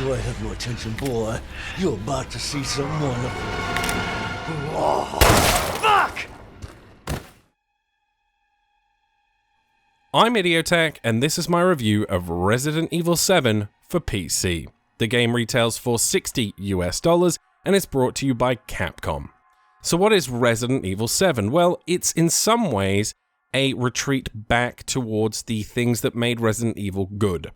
Do I have your attention, boy? You're about to see some wonderful. Fuck! I'm Idiotech, and this is my review of Resident Evil 7 for PC. The game retails for $60 US, and it's brought to you by Capcom. So what is Resident Evil 7? Well, it's in some ways a retreat back towards the things that made Resident Evil good.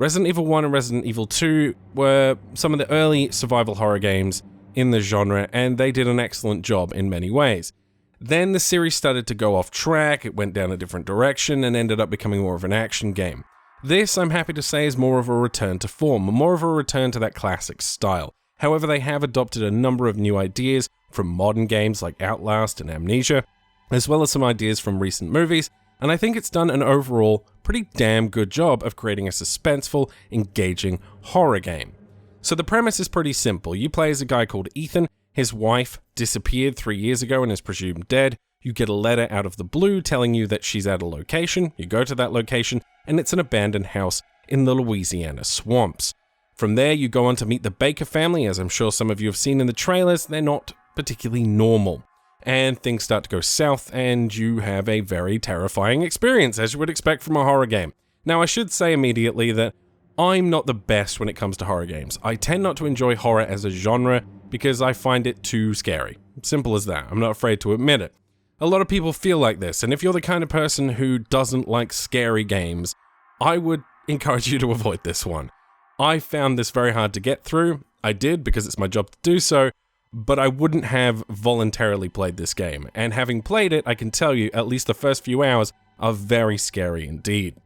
Resident Evil 1 and Resident Evil 2 were some of the early survival horror games in the genre, and they did an excellent job in many ways. Then the series started to go off track, it went down a different direction, and ended up becoming more of an action game. This, I'm happy to say, is more of a return to form, more of a return to that classic style. However, they have adopted a number of new ideas from modern games like Outlast and Amnesia, as well as some ideas from recent movies, and I think it's done an overall pretty damn good job of creating a suspenseful, engaging horror game. So the premise is pretty simple. You play as a guy called Ethan. His wife disappeared 3 years ago and is presumed dead. You get a letter out of the blue telling you that she's at a location. You go to that location, and it's an abandoned house in the Louisiana swamps. From there, you go on to meet the Baker family. As I'm sure some of you have seen in the trailers, they're not particularly normal. And things start to go south, and you have a very terrifying experience, as you would expect from a horror game. Now, I should say immediately that I'm not the best when it comes to horror games. I tend not to enjoy horror as a genre because I find it too scary. Simple as that. I'm not afraid to admit it. A lot of people feel like this, and if you're the kind of person who doesn't like scary games, I would encourage you to avoid this one. I found this very hard to get through. I did because it's my job to do so, but I wouldn't have voluntarily played this game. And having played it, I can tell you at least the first few hours are very scary indeed.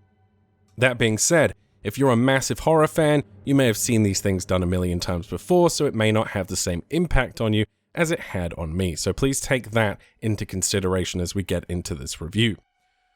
That being said, if you're a massive horror fan, you may have seen these things done a million times before, so it may not have the same impact on you as it had on me. So please take that into consideration as we get into this review.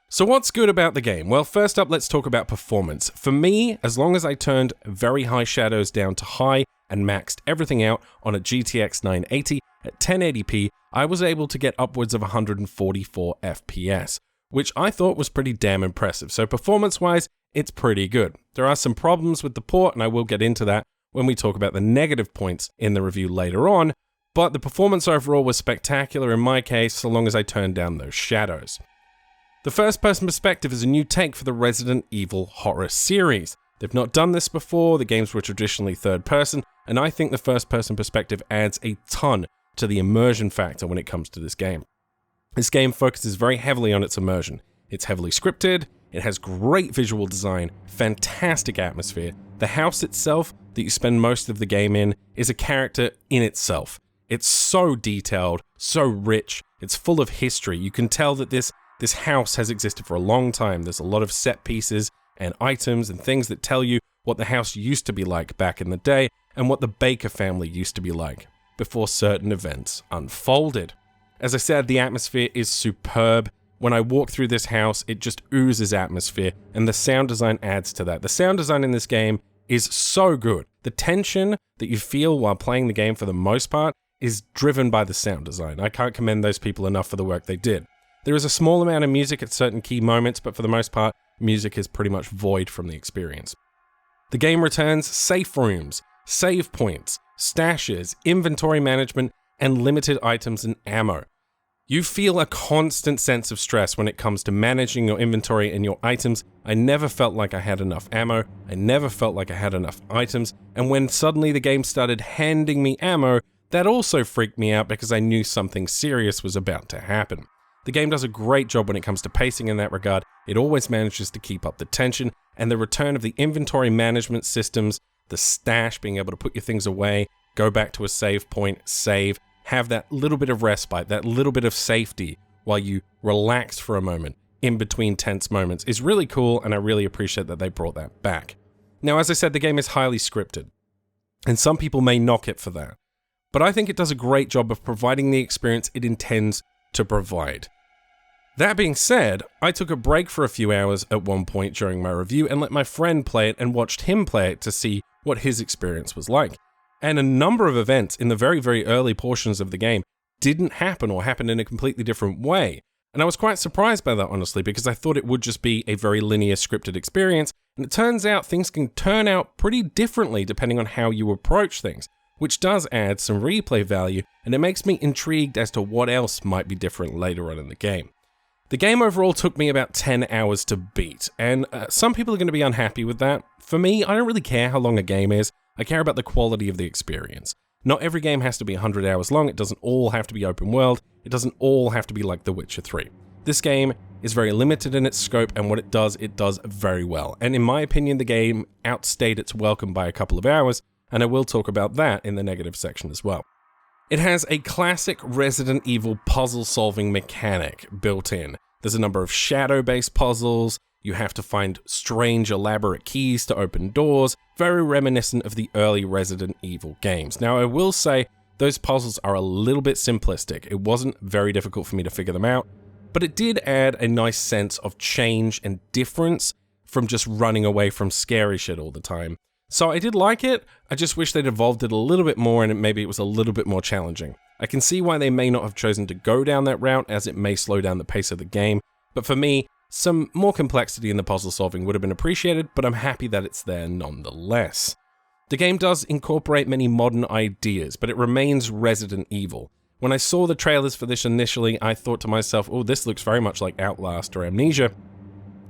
So what's good about the game? Well, first up, let's talk about performance. For me, as long as I turned very high shadows down to high and maxed everything out on a GTX 980 at 1080p, I was able to get upwards of 144 FPS, which I thought was pretty damn impressive. So performance-wise, it's pretty good. There are some problems with the port, and I will get into that when we talk about the negative points in the review later on, but the performance overall was spectacular in my case, so long as I turned down those shadows. The first-person perspective is a new take for the Resident Evil horror series. They've not done this before, the games were traditionally third-person, and I think the first-person perspective adds a ton to the immersion factor when it comes to this game. This game focuses very heavily on its immersion. It's heavily scripted, it has great visual design, fantastic atmosphere. The house itself that you spend most of the game in is a character in itself. It's so detailed, so rich, it's full of history. You can tell that this house has existed for a long time. There's a lot of set pieces and items and things that tell you what the house used to be like back in the day and what the Baker family used to be like before certain events unfolded. As I said, the atmosphere is superb. When I walk through this house, it just oozes atmosphere, and the sound design adds to that. The sound design in this game is so good. The tension that you feel while playing the game for the most part is driven by the sound design. I can't commend those people enough for the work they did. There is a small amount of music at certain key moments, but for the most part, music is pretty much void from the experience. The game returns safe rooms, save points, stashes, inventory management, and limited items and ammo. You feel a constant sense of stress when it comes to managing your inventory and your items. I never felt like I had enough ammo, I never felt like I had enough items, and when suddenly the game started handing me ammo, that also freaked me out because I knew something serious was about to happen. The game does a great job when it comes to pacing in that regard. It always manages to keep up the tension, and the return of the inventory management systems, the stash, being able to put your things away, go back to a save point, save, have that little bit of respite, that little bit of safety while you relax for a moment in between tense moments is really cool, and I really appreciate that they brought that back. Now, as I said, the game is highly scripted, and some people may knock it for that, but I think it does a great job of providing the experience it intends to provide. That being said, I took a break for a few hours at one point during my review and let my friend play it and watched him play it to see what his experience was like. And a number of events in the very, very early portions of the game didn't happen or happened in a completely different way. And I was quite surprised by that, honestly, because I thought it would just be a very linear scripted experience, and it turns out things can turn out pretty differently depending on how you approach things, which does add some replay value, and it makes me intrigued as to what else might be different later on in the game. The game overall took me about 10 hours to beat, and some people are going to be unhappy with that. For me, I don't really care how long a game is, I care about the quality of the experience. Not every game has to be 100 hours long, it doesn't all have to be open world, it doesn't all have to be like The Witcher 3. This game is very limited in its scope, and what it does very well. And in my opinion, the game outstayed its welcome by a couple of hours, and I will talk about that in the negative section as well. It has a classic Resident Evil puzzle-solving mechanic built in. There's a number of shadow-based puzzles, you have to find strange, elaborate keys to open doors, very reminiscent of the early Resident Evil games. Now, I will say, those puzzles are a little bit simplistic. It wasn't very difficult for me to figure them out, but it did add a nice sense of change and difference from just running away from scary shit all the time. So I did like it, I just wish they'd evolved it a little bit more and maybe it was a little bit more challenging. I can see why they may not have chosen to go down that route, as it may slow down the pace of the game, but for me, some more complexity in the puzzle solving would have been appreciated, but I'm happy that it's there nonetheless. The game does incorporate many modern ideas, but it remains Resident Evil. When I saw the trailers for this initially, I thought to myself, oh, this looks very much like Outlast or Amnesia.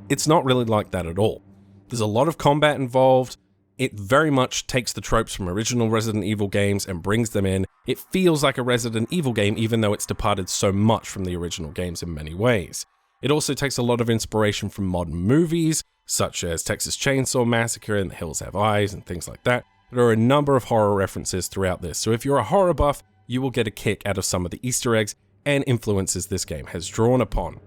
It's not really like that at all. There's a lot of combat involved. It very much takes the tropes from original Resident Evil games and brings them in. It feels like a Resident Evil game, even though it's departed so much from the original games in many ways. It also takes a lot of inspiration from modern movies, such as Texas Chainsaw Massacre and The Hills Have Eyes and things like that. There are a number of horror references throughout this, so if you're a horror buff, you will get a kick out of some of the Easter eggs and influences this game has drawn upon.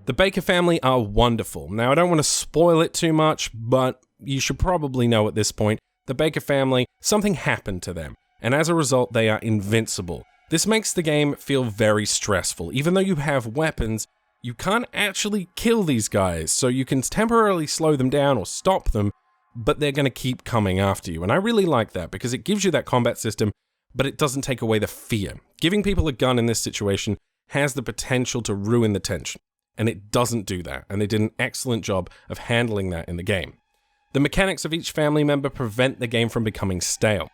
The Baker family are wonderful. Now, I don't want to spoil it too much, but you should probably know at this point, the Baker family, something happened to them, and as a result, they are invincible. This makes the game feel very stressful. Even though you have weapons, you can't actually kill these guys, so you can temporarily slow them down or stop them, but they're going to keep coming after you. And I really like that because it gives you that combat system, but it doesn't take away the fear. Giving people a gun in this situation has the potential to ruin the tension, and it doesn't do that, and they did an excellent job of handling that in the game. The mechanics of each family member prevent the game from becoming stale.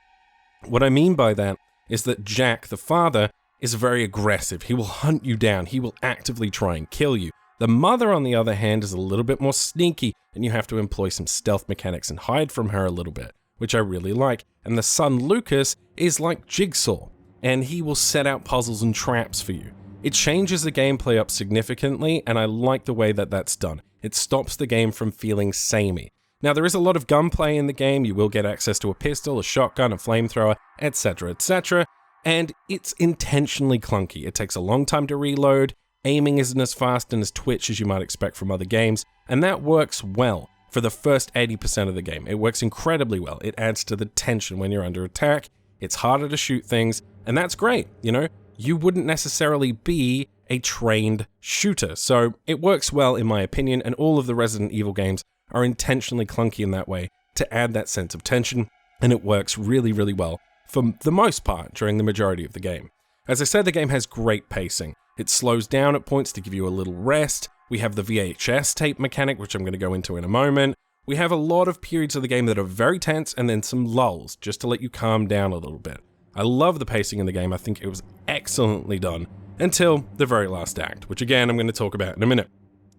What I mean by that is that Jack, the father, is very aggressive. He will hunt you down. He will actively try and kill you. The mother, on the other hand, is a little bit more sneaky, and you have to employ some stealth mechanics and hide from her a little bit, which I really like. And the son, Lucas, is like Jigsaw, and he will set out puzzles and traps for you. It changes the gameplay up significantly, and I like the way that that's done. It stops the game from feeling samey. Now, there is a lot of gunplay in the game. You will get access to a pistol, a shotgun, a flamethrower, etc., etc., and it's intentionally clunky. It takes a long time to reload, aiming isn't as fast and as twitch as you might expect from other games, and that works well for the first 80% of the game. It works incredibly well. It adds to the tension when you're under attack, it's harder to shoot things, and that's great, you know? You wouldn't necessarily be a trained shooter, so it works well in my opinion, and all of the Resident Evil games are intentionally clunky in that way to add that sense of tension, and it works really, really well for the most part during the majority of the game. As I said, the game has great pacing. It slows down at points to give you a little rest. We have the VHS tape mechanic, which I'm going to go into in a moment. We have a lot of periods of the game that are very tense and then some lulls, just to let you calm down a little bit. I love the pacing in the game. I think it was excellently done until the very last act, which again, I'm going to talk about in a minute.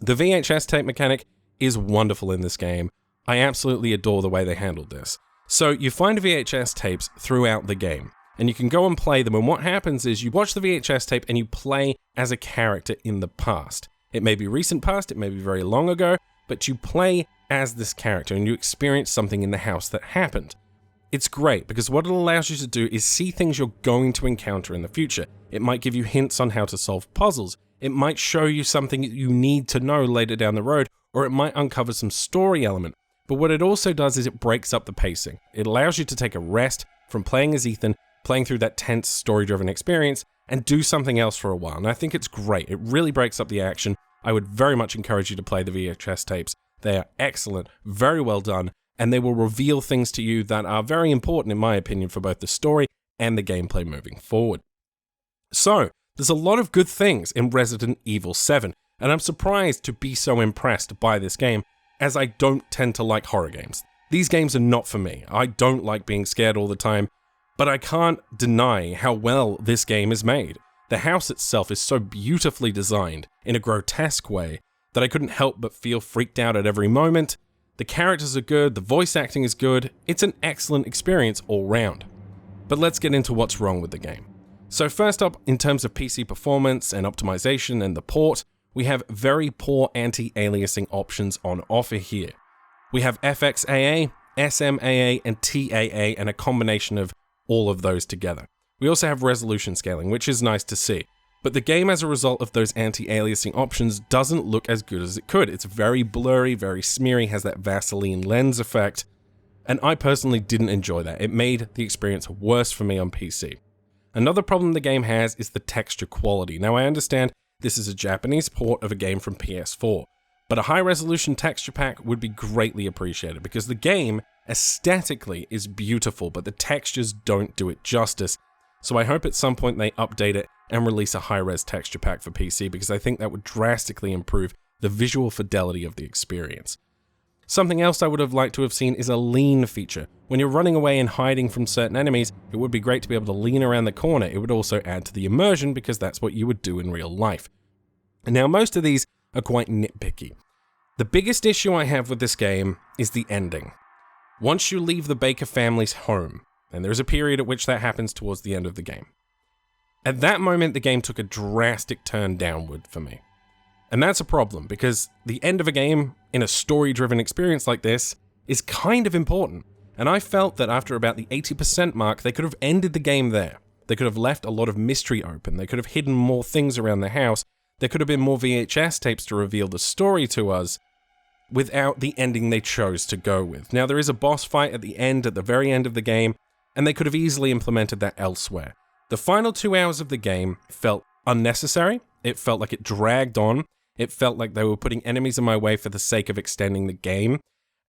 The VHS tape mechanic is wonderful in this game. I absolutely adore the way they handled this. So you find VHS tapes throughout the game, and you can go and play them, and what happens is you watch the VHS tape and you play as a character in the past. It may be recent past, it may be very long ago, but you play as this character and you experience something in the house that happened. It's great because what it allows you to do is see things you're going to encounter in the future. It might give you hints on how to solve puzzles. It might show you something that you need to know later down the road, or it might uncover some story element. But what it also does is it breaks up the pacing. It allows you to take a rest from playing as Ethan, playing through that tense, story-driven experience, and do something else for a while. And I think it's great. It really breaks up the action. I would very much encourage you to play the VHS tapes. They are excellent, very well done, and they will reveal things to you that are very important, in my opinion, for both the story and the gameplay moving forward. So, There's a lot of good things in Resident Evil 7, and I'm surprised to be so impressed by this game, as I don't tend to like horror games. These games are not for me. I don't like being scared all the time, but I can't deny how well this game is made. The house itself is so beautifully designed in a grotesque way that I couldn't help but feel freaked out at every moment. The characters are good, the voice acting is good, it's an excellent experience all round. But let's get into what's wrong with the game. So first up, in terms of PC performance and optimization and the port, we have very poor anti-aliasing options on offer here. We have FXAA, SMAA, and TAA, and a combination of all of those together. We also have resolution scaling, which is nice to see. But the game, as a result of those anti-aliasing options, doesn't look as good as it could. It's very blurry, very smeary, has that Vaseline lens effect, and I personally didn't enjoy that. It made the experience worse for me on PC. Another problem the game has is the texture quality. Now, I understand this is a Japanese port of a game from PS4, but a high-resolution texture pack would be greatly appreciated because the game aesthetically is beautiful, but the textures don't do it justice. So I hope at some point they update it and release a high-res texture pack for PC, because I think that would drastically improve the visual fidelity of the experience. Something else I would have liked to have seen is a lean feature. When you're running away and hiding from certain enemies, it would be great to be able to lean around the corner. It would also add to the immersion because that's what you would do in real life. And now most of these are quite nitpicky. The biggest issue I have with this game is the ending. Once you leave the Baker family's home, and there's a period at which that happens towards the end of the game, at that moment the game took a drastic turn downward for me. And that's a problem, because the end of a game in a story-driven experience like this is kind of important. And I felt that after about the 80% mark, they could have ended the game there. They could have left a lot of mystery open. They could have hidden more things around the house. There could have been more VHS tapes to reveal the story to us without the ending they chose to go with. Now, there is a boss fight at the end, at the very end of the game, and they could have easily implemented that elsewhere. The final 2 hours of the game felt unnecessary. It felt like it dragged on. It felt like they were putting enemies in my way for the sake of extending the game.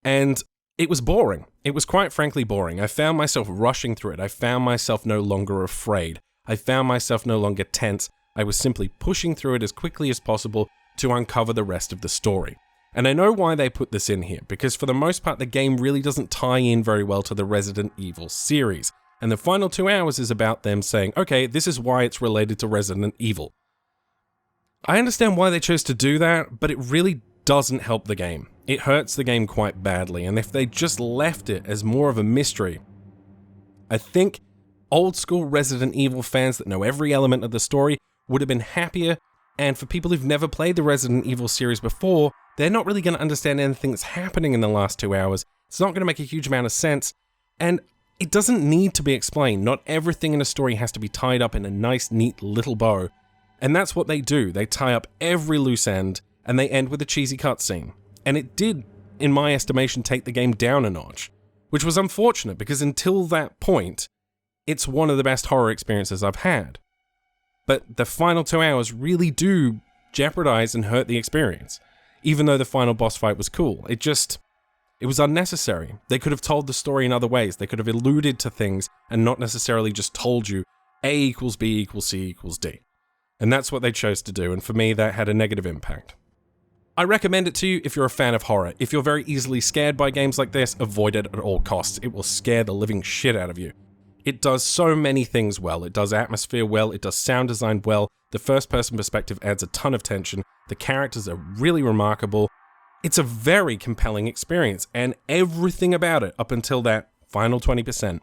And it was boring. It was quite frankly boring. I found myself rushing through it. I found myself no longer afraid. I found myself no longer tense. I was simply pushing through it as quickly as possible to uncover the rest of the story. And I know why they put this in here, because for the most part, the game really doesn't tie in very well to the Resident Evil series. And the final 2 hours is about them saying, okay, this is why it's related to Resident Evil. I understand why they chose to do that, but it really doesn't help the game. It hurts the game quite badly, and if they just left it as more of a mystery, I think old school Resident Evil fans that know every element of the story would have been happier, and for people who've never played the Resident Evil series before, they're not really going to understand anything that's happening in the last 2 hours. It's not going to make a huge amount of sense, and it doesn't need to be explained. Not everything in a story has to be tied up in a nice, neat little bow. And that's what they do. They tie up every loose end, and they end with a cheesy cutscene. And it did, in my estimation, take the game down a notch, which was unfortunate because until that point, it's one of the best horror experiences I've had. But the final 2 hours really do jeopardize and hurt the experience, even though the final boss fight was cool. It was unnecessary. They could have told the story in other ways. They could have alluded to things and not necessarily just told you A equals B equals C equals D. And that's what they chose to do, and for me, that had a negative impact. I recommend it to you if you're a fan of horror. If you're very easily scared by games like this, avoid it at all costs. It will scare the living shit out of you. It does so many things well. It does atmosphere well, it does sound design well, the first-person perspective adds a ton of tension, the characters are really remarkable. It's a very compelling experience, and everything about it, up until that final 20%,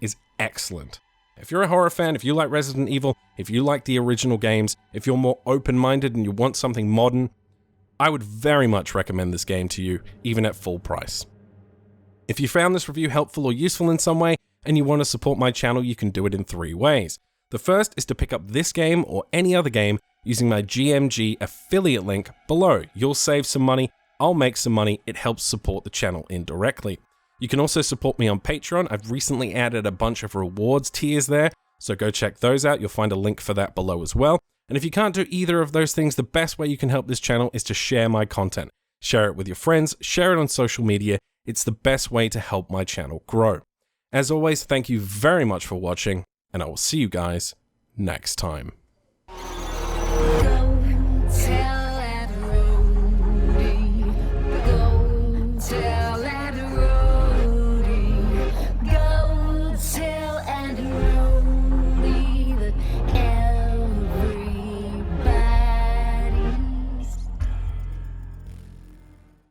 is excellent. If you're a horror fan, if you like Resident Evil, if you like the original games, if you're more open-minded and you want something modern, I would very much recommend this game to you, even at full price. If you found this review helpful or useful in some way, and you want to support my channel, you can do it in 3 ways. The first is to pick up this game or any other game using my GMG affiliate link below. You'll save some money, I'll make some money, it helps support the channel indirectly. You can also support me on Patreon. I've recently added a bunch of rewards tiers there, so go check those out. You'll find a link for that below as well. And if you can't do either of those things, the best way you can help this channel is to share my content. Share it with your friends, share it on social media. It's the best way to help my channel grow. As always, thank you very much for watching, and I will see you guys next time.